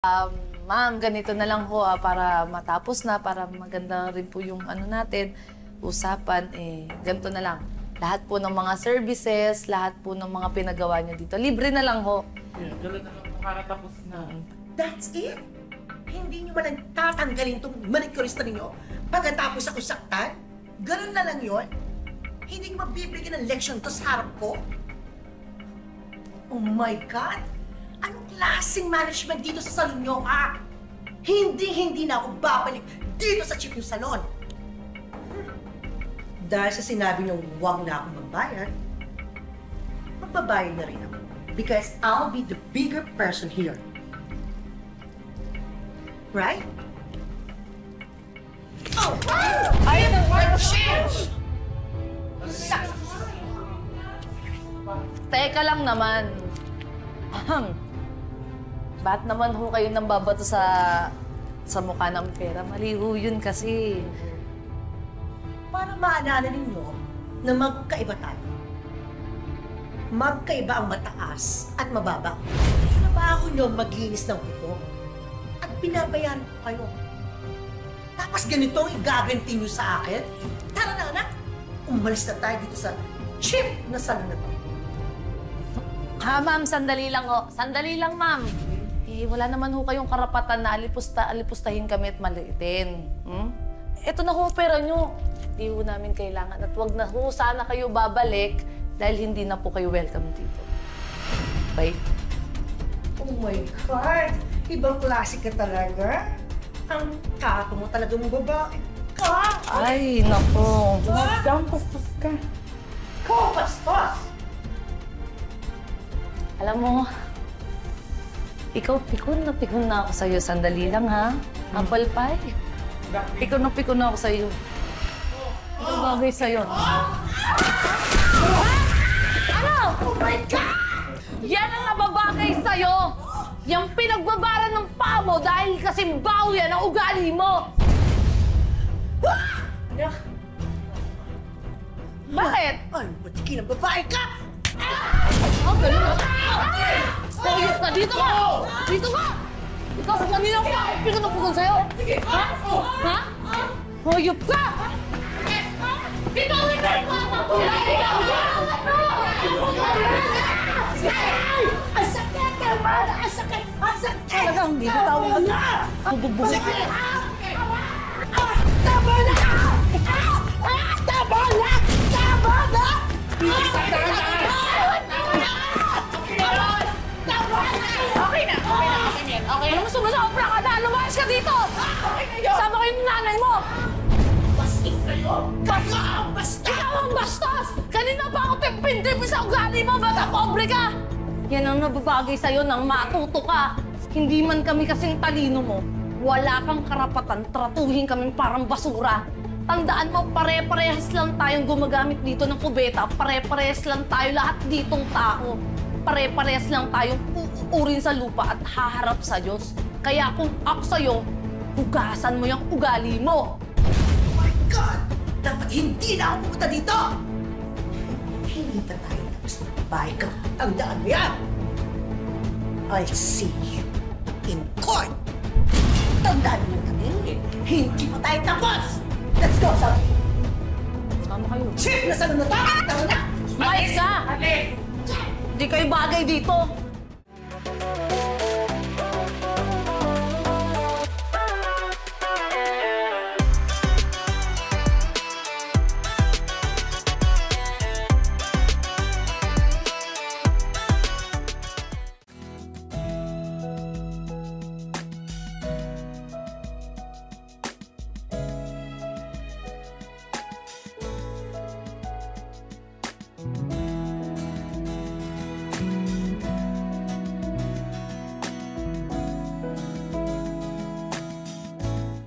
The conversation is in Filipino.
Ma'am, ganito na lang ho para matapos na, para maganda rin po yung ano natin, usapan, ganito na lang. Lahat po ng mga services, lahat po ng mga pinagawa niyo dito, libre na lang ho. Yeah, gano'n na lang po kakatapos na. That's it? Hindi niyo man tatanggalin itong manicurista ninyo pagkatapos ako saktan? Ganun na lang yun? Hindi niyo mabibigyan ng leksyon to sa harap ko? Oh my God! Anong klaseng management dito sa salon niyo, ha? Hindi na ako babalik dito sa cheap yung salon. Dahil sa sinabi niyong huwag na akong magbayad, magbabayad na rin ako. Because I'll be the bigger person here. Right? Oh! I am the one change! Teka lang naman. Ba't naman ho kayo nang babato sa mukha ng pera? Mali ho yun kasi. Para maalala ninyo na magkaiba tayo. Magkaiba ang mataas at mababa. Trabaho nyo maglinis ng kuko. At binabayaran ko kayo. Tapos ganito ang igaganti nyo sa akin? Tara na, anak! Umalis na tayo dito sa cheap na salon na to. Ma'am, sandali lang ho. Sandali lang, ma'am. Wala naman ho kayong karapatan na alipustahin kami at maliitin. Ito na ho pera nyo. Hindi ho namin kailangan. At wag na ho sana kayo babalik dahil hindi na po kayo welcome dito. Bye. Oh my God! Ibang klase ka talaga. Ang tato mo talaga mong babae. Ka! Ay, naku. Madam, paspas ka. Ko, paspas! Alam mo, ikaw pikon na ako sa'yo. Sandali lang, ha? Apple pie. Pikon na ako sa'yo. Ito bagay sa'yo. Ano? Oh my God! Yan ang nababagay sa'yo! Yung pinagbabaran ng paa mo dahil kasi baho yan ang ugali mo! Bakit? Ay, matiki ng babae ka! Oh, ganun na. Hoyop ka! Dito ka! Dito ka! Ikaw sa kanina ka! Pikon sa'yo! Ha? Ha? Hoyop ka! Bitawin mo yung mga kulay! Ang sakit naman! Ang sakit! Ang sakit! Talagang hindi bitawin mo. Bubugbugin ka. Tama na! Tama na! Tama na! Okay na kasi yan. Okay. Alam mo, sumasobra ka na! Lumayas ka dito! Sama kayo ng nanay mo! Bastos kayo! Kayo ang bastos! Ikaw ang bastos! Kanina pa ako timpintip sa ugali mo, bata pobre ka! Yan ang nababagay sa'yo nang matuto ka. Hindi man kami kasing talino mo, wala kang karapatan tratuhin kaming parang basura. Tandaan mo, pare-parehas lang tayong gumagamit dito ng kubeta. Pare-parehas lang tayo lahat ditong tao. Pare-parehas lang tayong uurin sa lupa at haharap sa Diyos. Kaya kung ako sa'yo, hugasan mo yung ugali mo. Oh my God! Dapat hindi na ako pumunta dito! Hindi pa tayo tapos na babae ka. Tandaan mo yan! I'll see you in court! Tandaan mo yan kami. Hindi pa tayo tapos! Let's go, sabi! Sama kayo. Chip na salon na tayo! Tama na! Umayos ka! Hindi kayo bagay dito.